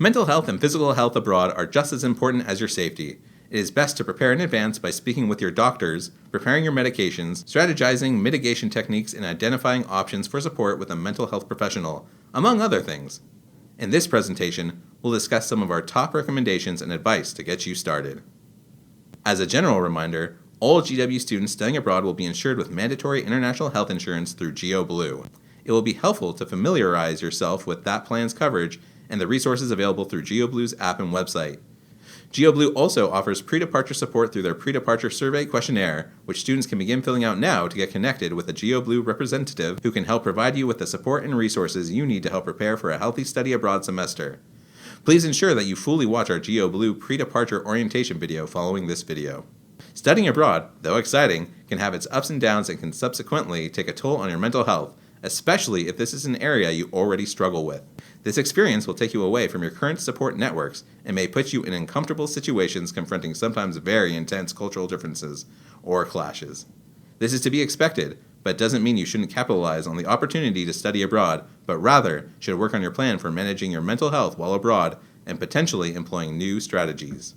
Mental health and physical health abroad are just as important as your safety. It is best to prepare in advance by speaking with your doctors, preparing your medications, strategizing mitigation techniques, and identifying options for support with a mental health professional, among other things. In this presentation, we'll discuss some of our top recommendations and advice to get you started. As a general reminder, all GW students studying abroad will be insured with mandatory international health insurance through GeoBlue. It will be helpful to familiarize yourself with that plan's coverage and the resources available through GeoBlue's app and website. GeoBlue also offers pre-departure support through their pre-departure survey questionnaire, which students can begin filling out now to get connected with a GeoBlue representative who can help provide you with the support and resources you need to help prepare for a healthy study abroad semester. Please ensure that you fully watch our GeoBlue pre-departure orientation video following this video. Studying abroad, though exciting, can have its ups and downs and can subsequently take a toll on your mental health, especially if this is an area you already struggle with. This experience will take you away from your current support networks and may put you in uncomfortable situations confronting sometimes very intense cultural differences or clashes. This is to be expected, but doesn't mean you shouldn't capitalize on the opportunity to study abroad, but rather should work on your plan for managing your mental health while abroad and potentially employing new strategies.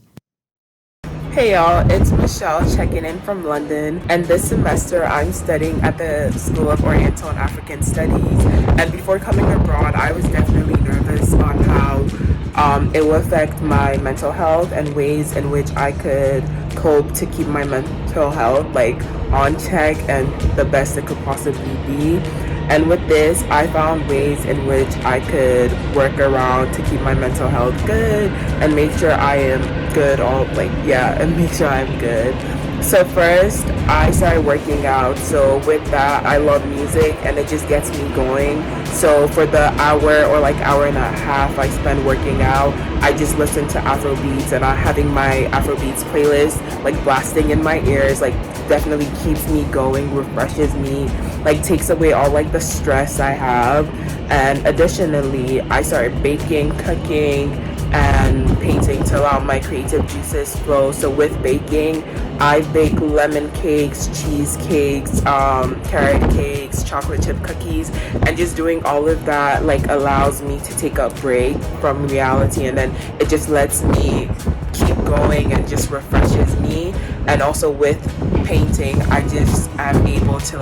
Hey y'all, it's Michelle checking in from London, and this semester I'm studying at the School of Oriental and African Studies. And before coming abroad, I was definitely nervous on how it will affect my mental health and ways in which I could cope to keep my mental health on check and the best it could possibly be. And with this, I found ways in which I could work around to keep my mental health good and make sure I am good and make sure I'm good. So first, I started working out. So with that, I love music and it just gets me going. So for the hour or hour and a half I spend working out, I just listen to Afrobeats, and having my Afrobeats playlist blasting in my ears definitely keeps me going, refreshes me, takes away all the stress I have. And additionally, I started baking, cooking, and painting to allow my creative juices flow. So with baking, I bake lemon cakes, cheesecakes, carrot cakes, chocolate chip cookies, and just doing all of that allows me to take a break from reality, and then it just lets me keep going and just refreshes me. And also with painting, I just am able to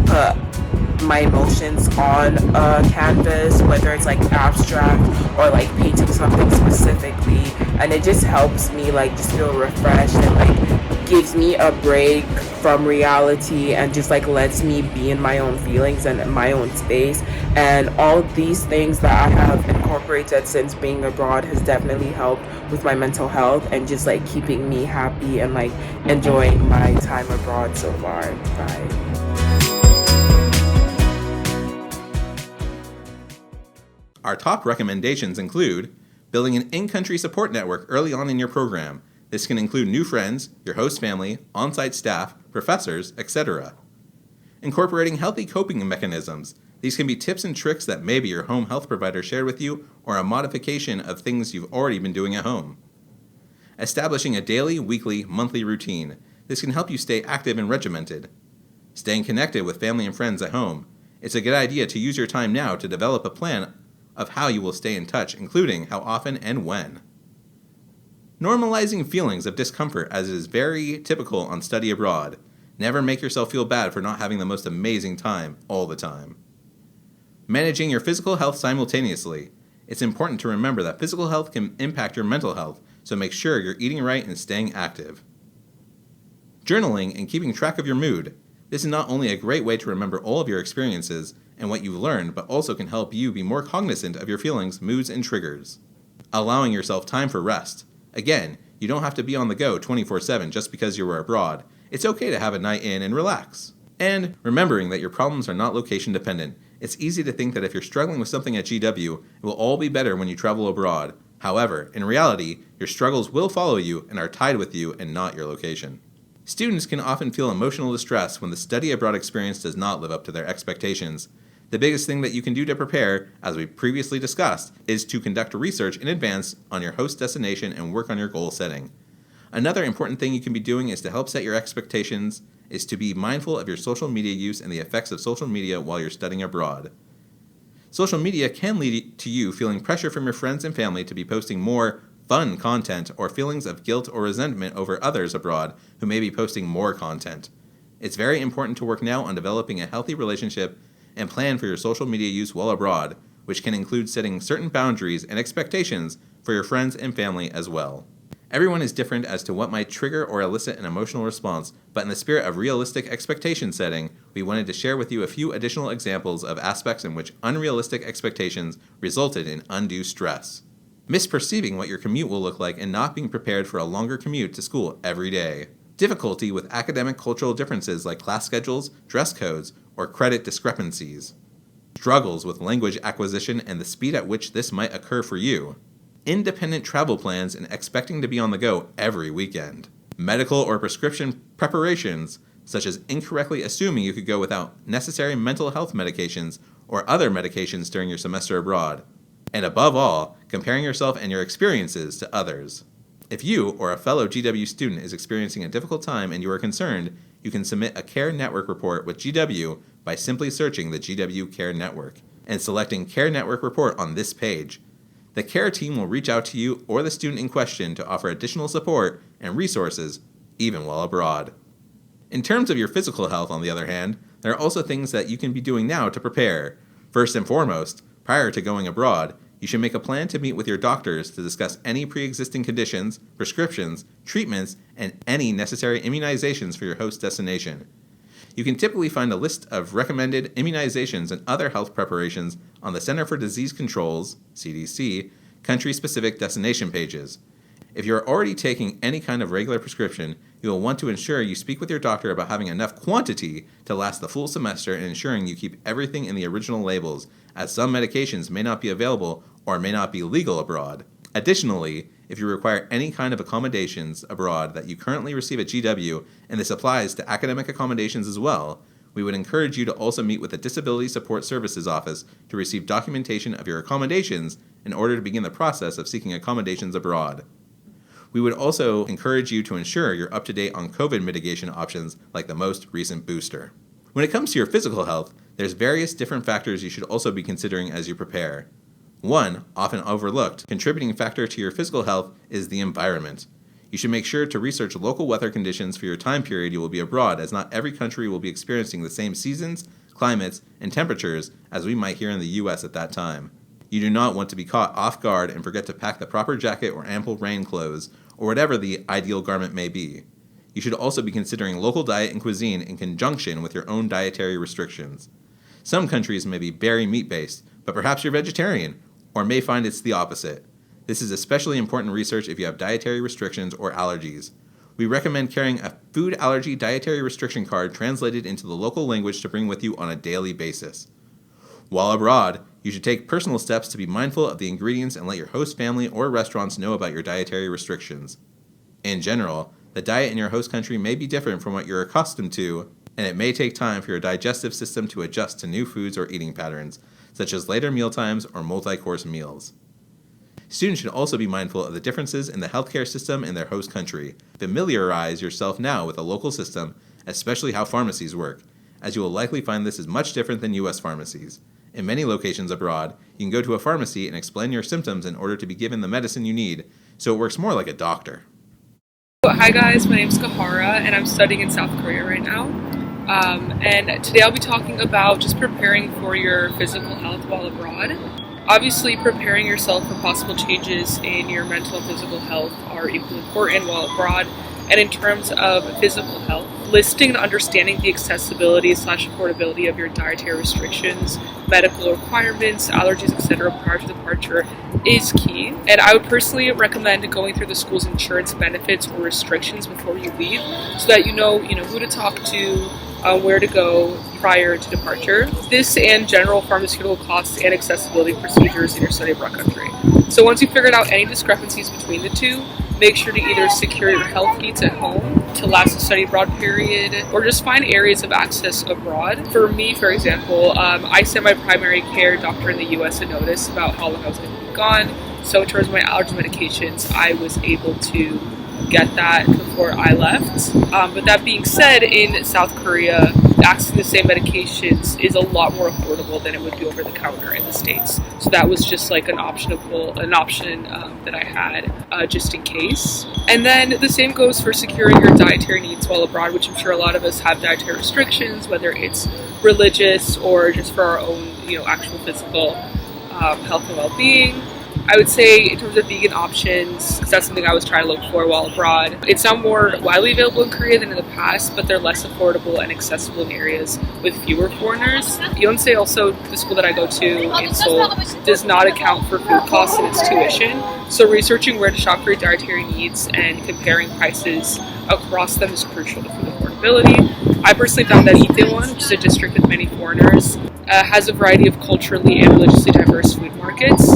put my emotions on a canvas, whether it's abstract or painting something specifically, and it just helps me just feel refreshed and gives me a break from reality and just lets me be in my own feelings and in my own space. And all these things that I have incorporated since being abroad has definitely helped with my mental health and just keeping me happy and enjoying my time abroad so far. Bye. Our top recommendations include building an in-country support network early on in your program. This can include new friends, your host family, on-site staff, professors, etc. Incorporating healthy coping mechanisms. These can be tips and tricks that maybe your home health provider shared with you or a modification of things you've already been doing at home. Establishing a daily, weekly, monthly routine. This can help you stay active and regimented. Staying connected with family and friends at home. It's a good idea to use your time now to develop a plan of how you will stay in touch, including how often and when. Normalizing feelings of discomfort, as it is very typical on study abroad. Never make yourself feel bad for not having the most amazing time all the time. Managing your physical health simultaneously. It's important to remember that physical health can impact your mental health, so make sure you're eating right and staying active. Journaling and keeping track of your mood. This is not only a great way to remember all of your experiences and what you've learned, but also can help you be more cognizant of your feelings, moods, and triggers. Allowing yourself time for rest. Again, you don't have to be on the go 24/7 just because you were abroad. It's okay to have a night in and relax. And remembering that your problems are not location dependent. It's easy to think that if you're struggling with something at GW, it will all be better when you travel abroad. However, in reality, your struggles will follow you and are tied with you and not your location. Students can often feel emotional distress when the study abroad experience does not live up to their expectations. The biggest thing that you can do to prepare, as we previously discussed, is to conduct research in advance on your host destination and work on your goal setting. Another important thing you can be doing is to help set your expectations, is to be mindful of your social media use and the effects of social media while you're studying abroad. Social media can lead to you feeling pressure from your friends and family to be posting more fun content or feelings of guilt or resentment over others abroad who may be posting more content. It's very important to work now on developing a healthy relationship and plan for your social media use while abroad, which can include setting certain boundaries and expectations for your friends and family as well. Everyone is different as to what might trigger or elicit an emotional response, but in the spirit of realistic expectation setting, we wanted to share with you a few additional examples of aspects in which unrealistic expectations resulted in undue stress. Misperceiving what your commute will look like and not being prepared for a longer commute to school every day. Difficulty with academic cultural differences like class schedules, dress codes, or credit discrepancies. Struggles with language acquisition and the speed at which this might occur for you. Independent travel plans and expecting to be on the go every weekend. Medical or prescription preparations, such as incorrectly assuming you could go without necessary mental health medications or other medications during your semester abroad. And above all, comparing yourself and your experiences to others. If you or a fellow GW student is experiencing a difficult time and you are concerned, you can submit a Care Network report with GW by simply searching the GW Care Network and selecting Care Network Report on this page. The care team will reach out to you or the student in question to offer additional support and resources, even while abroad. In terms of your physical health, on the other hand, there are also things that you can be doing now to prepare. First and foremost, prior to going abroad, you should make a plan to meet with your doctors to discuss any pre-existing conditions, prescriptions, treatments, and any necessary immunizations for your host destination. You can typically find a list of recommended immunizations and other health preparations on the Center for Disease Control's (CDC) country-specific destination pages. If you are already taking any kind of regular prescription, you will want to ensure you speak with your doctor about having enough quantity to last the full semester and ensuring you keep everything in the original labels, as some medications may not be available or may not be legal abroad. Additionally, if you require any kind of accommodations abroad that you currently receive at GW, and this applies to academic accommodations as well, we would encourage you to also meet with the Disability Support Services Office to receive documentation of your accommodations in order to begin the process of seeking accommodations abroad. We would also encourage you to ensure you're up to date on COVID mitigation options like the most recent booster. When it comes to your physical health, there's various different factors you should also be considering as you prepare. One, often overlooked, contributing factor to your physical health is the environment. You should make sure to research local weather conditions for your time period you will be abroad, as not every country will be experiencing the same seasons, climates, and temperatures as we might here in the US at that time. You do not want to be caught off guard and forget to pack the proper jacket or ample rain clothes, or whatever the ideal garment may be. You should also be considering local diet and cuisine in conjunction with your own dietary restrictions. Some countries may be very meat-based, but perhaps you're vegetarian, or may find it's the opposite. This is especially important research if you have dietary restrictions or allergies. We recommend carrying a food allergy dietary restriction card translated into the local language to bring with you on a daily basis. While abroad, you should take personal steps to be mindful of the ingredients and let your host family or restaurants know about your dietary restrictions. In general, the diet in your host country may be different from what you're accustomed to, and it may take time for your digestive system to adjust to new foods or eating patterns, such as later mealtimes or multi-course meals. Students should also be mindful of the differences in the healthcare system in their host country. Familiarize yourself now with the local system, especially how pharmacies work, as you will likely find this is much different than U.S. pharmacies. In many locations abroad, you can go to a pharmacy and explain your symptoms in order to be given the medicine you need, so it works more like a doctor. Hi guys, my name is Kahara and I'm studying in South Korea right now. And today I'll be talking about just preparing for your physical health while abroad. Obviously, preparing yourself for possible changes in your mental and physical health are equally important while abroad. And in terms of physical health, listing and understanding the accessibility/affordability of your dietary restrictions, medical requirements, allergies, etc. prior to departure is key. And I would personally recommend going through the school's insurance benefits or restrictions before you leave, so that you know who to talk to, where to go prior to departure. This and general pharmaceutical costs and accessibility procedures in your study abroad country. So once you've figured out any discrepancies between the two, make sure to either secure your health needs at home to last the study abroad period, or just find areas of access abroad. For me, for example, I sent my primary care doctor in the US a notice about how long I was going to be gone. So in terms of my allergy medications, I was able to get that before I left. But that being said, in South Korea, accessing the same medications is a lot more affordable than it would be over the counter in the States. So that was just like an option that I had just in case. And then the same goes for securing your dietary needs while abroad, which I'm sure a lot of us have dietary restrictions, whether it's religious or just for our own, actual physical health and well-being. I would say in terms of vegan options, because that's something I was trying to look for while abroad, it's now more widely available in Korea than in the past, but they're less affordable and accessible in areas with fewer foreigners. Yonsei, also the school that I go to in Seoul, does not account for food costs in its tuition. So researching where to shop for your dietary needs and comparing prices across them is crucial to food affordability. I personally found that Itaewon, which is a district with many foreigners, has a variety of culturally and religiously diverse food markets.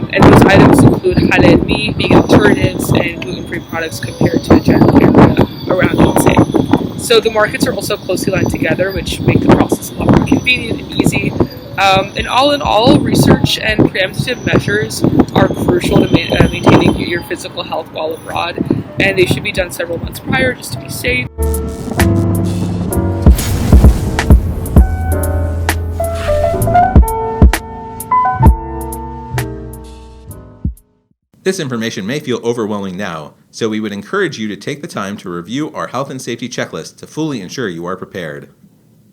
And those items include halal meat, vegan alternatives, and gluten-free products compared to the general area around Yonsei. So the markets are also closely lined together, which make the process a lot more convenient and easy. And all in all, research and preemptive measures are crucial to maintaining your physical health while abroad, and they should be done several months prior just to be safe. This information may feel overwhelming now, so we would encourage you to take the time to review our health and safety checklist to fully ensure you are prepared.